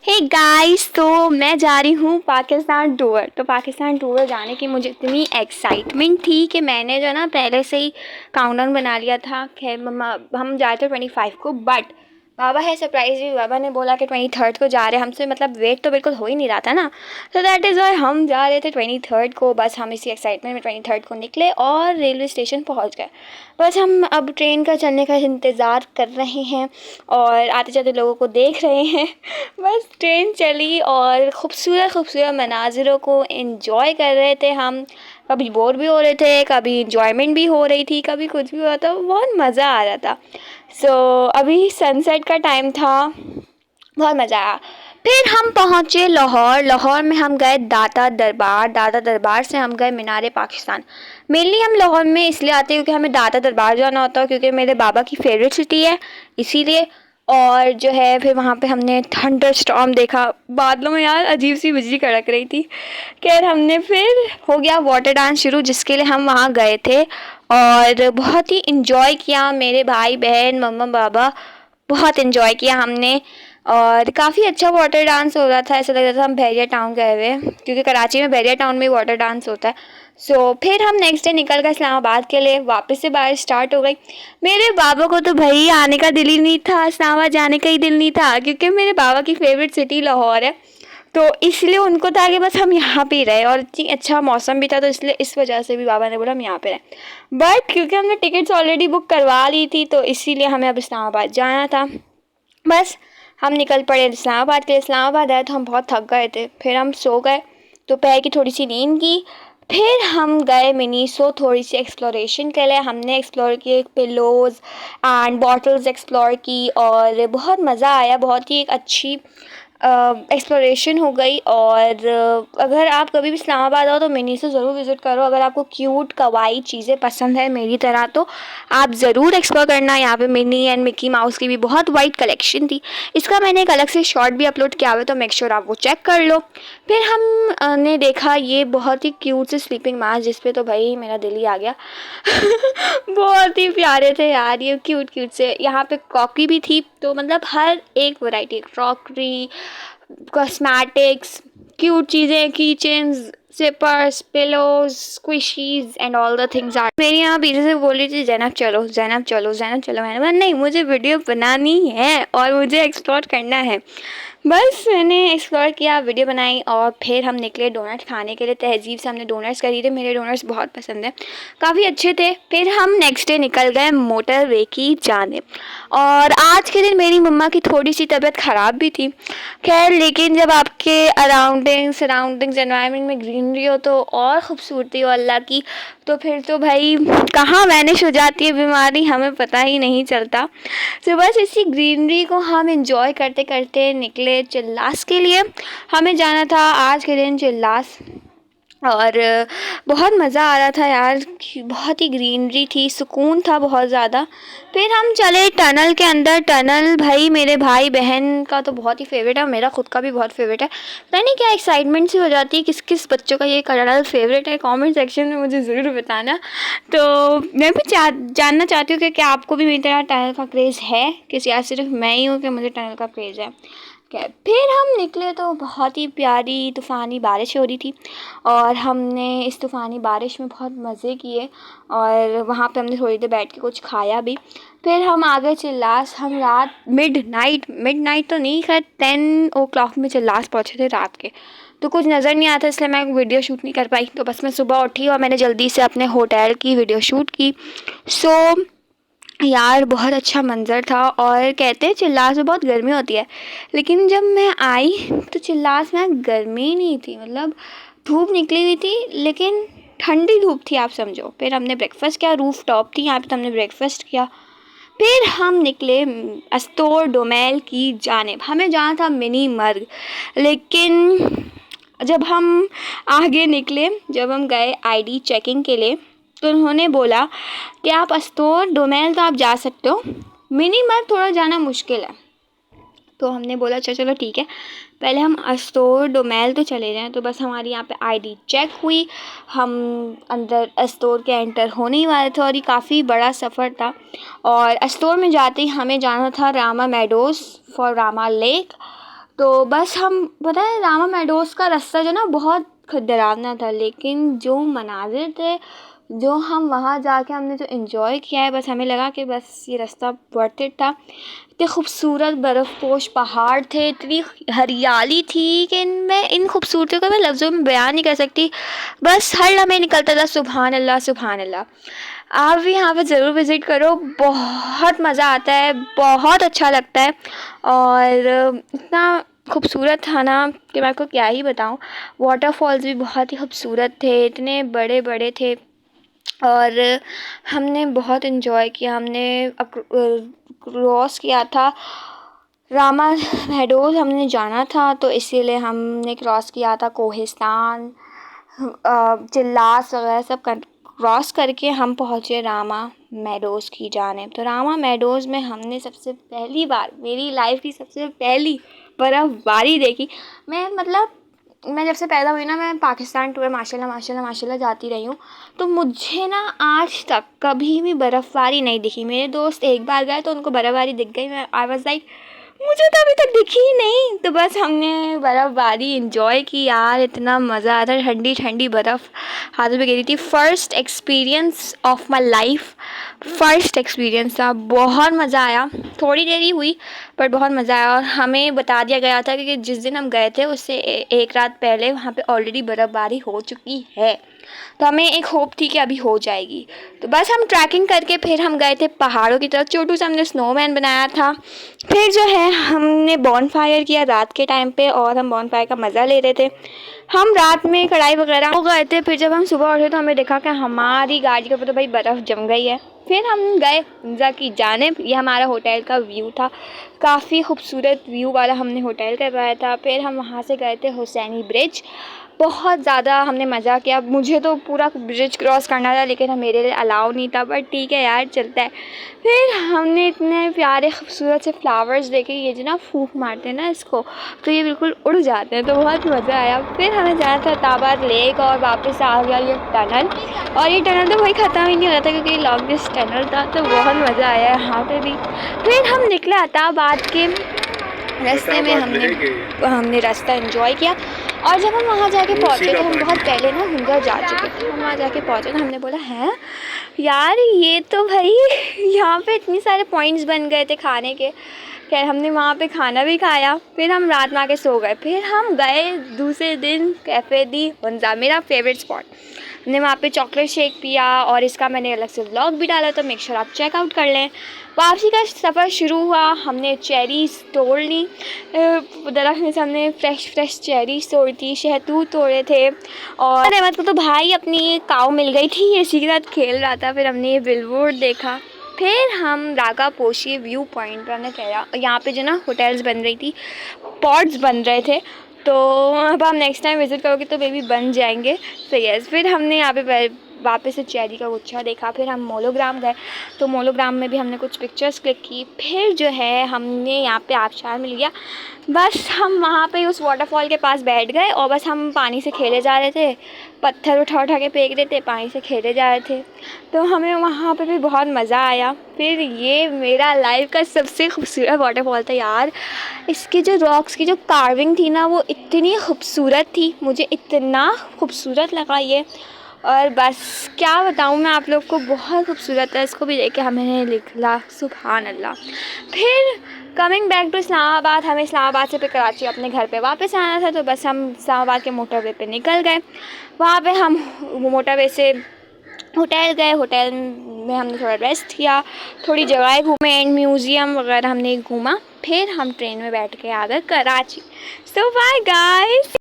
Hey guys, तो मैं जा रही हूँ पाकिस्तान टूर। तो पाकिस्तान टूर जाने की मुझे इतनी एक्साइटमेंट थी कि मैंने जो ना पहले से ही काउंटडाउन बना लिया था। खैर मम्मा, हम जा रहे थे 25 को, बट बाबा है सरप्राइज भी। बाबा ने बोला कि 23 को जा रहे हैं। हमसे मतलब वेट तो बिल्कुल हो ही नहीं रहा था ना, तो दैट इज़ वाई हम जा रहे थे 23 को। बस हम इसी एक्साइटमेंट में 23 को निकले और रेलवे स्टेशन पहुँच गए। बस हम अब ट्रेन का चलने का इंतज़ार कर रहे हैं और आते जाते लोगों को देख रहे हैं। बस ट्रेन चली और खूबसूरत खूबसूरत मनाज़िरों को एंजॉय कर रहे थे हम। कभी बोर भी हो रहे थे, कभी इंजॉयमेंट भी हो रही थी, कभी कुछ भी हुआ था। बहुत मज़ा आ रहा था। अभी सनसेट का टाइम था, बहुत मज़ा आया। फिर हम पहुँचे लाहौर। लाहौर में हम गए दाता दरबार। दाता दरबार से हम गए मीनार पाकिस्तान। मेनली हम लाहौर में इसलिए आते हैं क्योंकि हमें दाता दरबार जाना होता है, क्योंकि मेरे बाबा की फेवरेट सिटी है, इसीलिए। और जो है फिर वहाँ पे हमने थंडर स्टॉर्म देखा, बादलों में यार अजीब सी बिजली कड़क रही थी। खैर हमने फिर हो गया वाटर डांस शुरू, जिसके लिए हम वहाँ गए थे और बहुत ही इन्जॉय किया। मेरे भाई बहन मम्मा बाबा बहुत इन्जॉय किया हमने और काफ़ी अच्छा वाटर डांस हो रहा था। ऐसा लग रहा था हम बहरिया टाउन गए हुए, क्योंकि कराची में बहरिया टाउन में वाटर डांस होता है। फिर हम नेक्स्ट डे निकल गए इस्लामाबाद के लिए। वापस से बारिश स्टार्ट हो गई। मेरे बाबा को तो भाई आने का दिल ही नहीं था, इस्लामाबाद जाने का ही दिल नहीं था, क्योंकि मेरे बाबा की फेवरेट सिटी लाहौर है। तो इसलिए उनको था कि बस हम यहाँ पे ही रहे और इतनी अच्छा मौसम भी था, तो इसलिए इस वजह से भी बाबा ने बोला हम यहाँ पे रहें। बट क्योंकि हमने टिकट्स ऑलरेडी बुक करवा ली थी, तो इसीलिए हमें अब इस्लामाबाद जाना था। बस हम निकल पड़े इस्लामाबाद के लिए। इस्लामाबाद आए तो हम बहुत थक गए थे, फिर हम सो गए। दोपहर की थोड़ी सी नींद की, फिर हम गए मिनीसो थोड़ी सी एक्सप्लोरेशन के लिए। हमने एक्सप्लोर किए पिलोज़ एंड बॉटल्स एक्सप्लोर की और बहुत मज़ा आया। बहुत ही एक अच्छी एक्सप्लोरेशन हो गई। और अगर आप कभी भी इस्लामाबाद आओ तो मिनीसो ज़रूर विज़िट करो। अगर आपको क्यूट कवाई चीज़ें पसंद है मेरी तरह, तो आप ज़रूर एक्सप्लोर करना। यहाँ पे मिनी एंड मिकी माउस की भी बहुत वाइड कलेक्शन थी। इसका मैंने एक अलग से शॉर्ट भी अपलोड किया हुआ है, तो मेक श्योर आप वो चेक कर लो। फिर हम ने देखा ये बहुत ही क्यूट से स्लीपिंग मास्क, जिस पे तो भाई मेरा दिल ही आ गया। बहुत ही प्यारे थे यार ये, क्यूट क्यूट से। यहाँ पे क्रॉकरी भी थी, तो मतलब हर एक वैरायटी, क्रॉकरी, कॉस्मेटिक्स, क्यूट चीज़ें, key chains, sippers, pillows, squishies and all the things are. मेरी यहाँ पीछे से बोल रही थी जैनब चलो जैनब चलो जैनब चलो। मैंने बोला नहीं, मुझे वीडियो बनानी है और मुझे एक्सप्लोर करना है। बस मैंने एक्सप्लोर किया, वीडियो बनाई और फिर हम निकले डोनट्स खाने के लिए। तहजीब से हमने डोनट्स खरीदे, मेरे डोनट्स बहुत पसंद है, काफ़ी अच्छे थे। फिर हम नेक्स्ट डे निकल गए मोटरवे की जानिब। और आज के दिन मेरी मम्मा की थोड़ी सी तबीयत ख़राब भी थी। खैर लेकिन जब आपके सराउंडिंग्स एनवायरनमेंट में ग्रीनरी हो तो और ख़ूबसूरती हो अल्लाह की, तो फिर तो भाई कहाँ वैनिश हो जाती है बीमारी, हमें पता ही नहीं चलता। तो बस इसी ग्रीनरी को हम इंजॉय करते करते निकले चिल्लास के लिए। हमें जाना था आज के दिन चिल्लास और बहुत मज़ा आ रहा था यार। बहुत ही ग्रीनरी थी, सुकून था बहुत ज़्यादा। फिर हम चले टनल के अंदर। टनल भाई मेरे भाई बहन का तो बहुत ही फेवरेट है, मेरा खुद का भी बहुत फेवरेट है। पता नहीं क्या एक्साइटमेंट सी हो जाती है, किस किस बच्चों का ये टनल फेवरेट है, कमेंट सेक्शन में मुझे ज़रूर बताना। तो मैं भी जानना चाहती हूँ कि क्या आपको भी मेरी तरह टनल का क्रेज़ है, कि या सिर्फ मैं ही हूँ कि मुझे टनल का क्रेज़ है। फिर हम निकले तो बहुत ही प्यारी तूफ़ानी बारिश हो रही थी और हमने इस तूफ़ानी बारिश में बहुत मज़े किए और वहाँ पे हमने थोड़ी देर बैठ के कुछ खाया भी। फिर हम आ गए चिल्लास। हम रात मिड नाइट तो नहीं, खैर 10 o'clock में चिल्लास पहुँचे थे रात के। तो कुछ नज़र नहीं आता, इसलिए मैं वीडियो शूट नहीं कर पाई। तो बस मैं सुबह उठी और मैंने जल्दी से अपने होटल की वीडियो शूट की। यार बहुत अच्छा मंज़र था। और कहते हैं चिल्लास में बहुत गर्मी होती है, लेकिन जब मैं आई तो चिल्लास में गर्मी नहीं थी, मतलब धूप निकली हुई थी लेकिन ठंडी धूप थी, आप समझो। फिर हमने ब्रेकफ़ास्ट किया, रूफ़ टॉप थी यहाँ पे, तो हमने ब्रेकफ़ास्ट किया। फिर हम निकले अस्तोर डोमेल की जानिब। हमें जाना था मिनी मर्ग, लेकिन जब हम आगे निकले, जब हम गए आईडी चेकिंग के लिए, तो उन्होंने बोला कि आप अस्तोर डोमेल तो आप जा सकते हो, मिनी मर्ग थोड़ा जाना मुश्किल है। तो हमने बोला अच्छा चलो ठीक है, पहले हम अस्तोर डोमेल तो चले जाएं। तो बस हमारी यहाँ पे आईडी चेक हुई, हम अंदर अस्तोर के एंटर होने ही वाले थे और ये काफ़ी बड़ा सफ़र था। और अस्तोर में जाते ही हमें जाना था Rama meadows for Rama lake. तो बस हम पता है रामा मेडोज़ का रास्ता जो ना बहुत डरावना था, लेकिन जो मनाजिर थे, जो हम वहाँ जाके हमने जो एंजॉय किया है, बस हमें लगा कि बस ये रास्ता वर्थ इट था। इतने खूबसूरत बर्फ़पोश पहाड़ थे, इतनी हरियाली थी कि इनमें इन खूबसूरतियों को मैं लफ्ज़ों में बयान नहीं कर सकती। बस हर लम्हे निकलता था सुबहान अल्लाह सुबहान अल्लाह। आप भी यहाँ पे ज़रूर विज़िट करो, बहुत मज़ा आता है, बहुत अच्छा लगता है और इतना खूबसूरत था ना कि मैं आपको क्या ही बताऊँ। वाटरफॉल्स भी बहुत ही खूबसूरत थे, इतने बड़े बड़े थे और हमने बहुत इन्जॉय किया। हमने क्रॉस किया था रामा मेडोज़, हमने जाना था तो इसीलिए हमने क्रॉस किया था कोहिस्तान, चिल्लास वगैरह सब क्रॉस करके हम पहुँचे रामा मेडोज़ की जानिब। तो रामा मेडोज़ में हमने सबसे पहली बार मेरी लाइफ़ की सबसे पहली बर्फ़बारी देखी। मैं जब से पैदा हुई ना, मैं पाकिस्तान टूर माशाल्लाह माशाल्लाह माशाल्लाह जाती रही हूँ, तो मुझे ना आज तक कभी भी बर्फ़बारी नहीं दिखी। मेरे दोस्त एक बार गए तो उनको बर्फ़बारी दिख गई, मैं आई वाज़ लाइक मुझे तो अभी तक दिखी ही नहीं। तो बस हमने बर्फ़बारी एंजॉय की यार, इतना मज़ा आया था, ठंडी ठंडी बर्फ़ हाथों पे गिरी थी। First experience of my life, first experience था, बहुत मज़ा आया। थोड़ी देर ही हुई पर बहुत मज़ा आया और हमें बता दिया गया था कि जिस दिन हम गए थे उससे एक रात पहले वहाँ पे ऑलरेडी बर्फ़बारी हो चुकी है, तो हमें एक होप थी कि अभी हो जाएगी। तो बस हम ट्रैकिंग करके फिर हम गए थे पहाड़ों की तरफ, छोटू सा हमने स्नोमैन बनाया था। फिर जो है हमने बॉनफायर किया रात के टाइम पे और हम बॉनफायर का मज़ा ले रहे थे। हम रात में कढ़ाई वगैरह हो गए थे। फिर जब हम सुबह उठे तो हमें देखा कि हमारी गाड़ी के ऊपर तो भाई बर्फ़ जम गई है। फिर हम गए हुंज़ा की जानिब, ये हमारा होटल का व्यू था, काफ़ी खूबसूरत व्यू वाला हमने होटल करवाया था। फिर हम वहाँ से गए थे हुसैनी ब्रिज, बहुत ज़्यादा हमने मज़ा किया। मुझे तो पूरा ब्रिज क्रॉस करना था लेकिन मेरे लिए अलाउ नहीं था, बट ठीक है यार चलता है। फिर हमने इतने प्यारे खूबसूरत से फ्लावर्स देखे, ये जो ना फूंक मारते हैं ना इसको तो ये बिल्कुल उड़ जाते हैं, तो बहुत मज़ा आया। फिर हमें जाना था ताबाद लेक और वापस आ गया ये टनल, और ये टनल तो भाई ख़त्म ही नहीं हो रहा था क्योंकि लॉन्गेस्ट टनल था, तो बहुत मज़ा आया यहाँ पे भी। फिर हम निकले अताबाद के रास्ते में, हमने रास्ता एंजॉय किया और जब हम वहाँ जाके पहुँचे तो हम बहुत पहले ना हुंज़ा जा चुके थे। हम वहाँ जाके पहुँचे तो हमने बोला हैं यार ये तो भाई यहाँ पे इतने सारे पॉइंट्स बन गए थे खाने के। खैर हमने वहाँ पे खाना भी खाया, फिर हम रात में आके सो गए। फिर हम गए दूसरे दिन कैफ़े दी हुंज़ा, मेरा फेवरेट स्पॉट। हमने वहाँ पे चॉकलेट शेक पिया और इसका मैंने अलग से व्लॉग भी डाला, तो मेक श्योर आप चेकआउट कर लें। वापसी का सफ़र शुरू हुआ, हमने चेरीज़ तोड़ ली, दरख्त में से हमने फ्रेश चेरीज़ तोड़ी थी, शहतूत तोड़े थे और अहमद को तो भाई अपनी काऊ मिल गई थी, ये इसी के साथ खेल रहा था। फिर हमने ये बिलवुड देखा। फिर हम रागा पोशी व्यू पॉइंट पर हमने कहा, यहाँ पे जो ना होटल्स बन रही थी, पॉड्स बन रहे थे, तो अब हम नेक्स्ट टाइम विज़िट करोगे तो बेबी बन जाएंगे। तो यस, फिर हमने यहाँ पे वापस से चेरी का गुच्छा देखा। फिर हम मोलोग्राम गए, तो मोलोग्राम में भी हमने कुछ पिक्चर्स क्लिक की। फिर जो है हमने यहाँ पे आबशार मिल गया, बस हम वहाँ पे उस वाटरफॉल के पास बैठ गए और बस हम पानी से खेले जा रहे थे, पत्थर उठा के फेंक रहे थे, पानी से खेले जा रहे थे, तो हमें वहाँ पे भी बहुत मज़ा आया। फिर ये मेरा लाइफ का सबसे खूबसूरत वाटरफॉल था यार। इसके जो रॉक्स की जो कार्विंग थी ना वो इतनी खूबसूरत थी, मुझे इतना खूबसूरत लगा ये, और बस क्या बताऊँ मैं आप लोग को, बहुत खूबसूरत है। इसको भी देख के हमें लिखला सुभान अल्लाह। फिर कमिंग बैक टू इस्लामाबाद, हमें इस्लामाबाद से फिर कराची अपने घर पे वापस आना था, तो बस हम इस्लामाबाद के मोटरवे पे निकल गए। वहाँ पे हम मोटरवे से होटल गए, होटल में हमने थोड़ा रेस्ट किया, थोड़ी जगह घूमे एंड म्यूज़ियम वगैरह हमने घूमा। फिर हम ट्रेन में बैठ के आ गए कराची। सो बाय गाइस।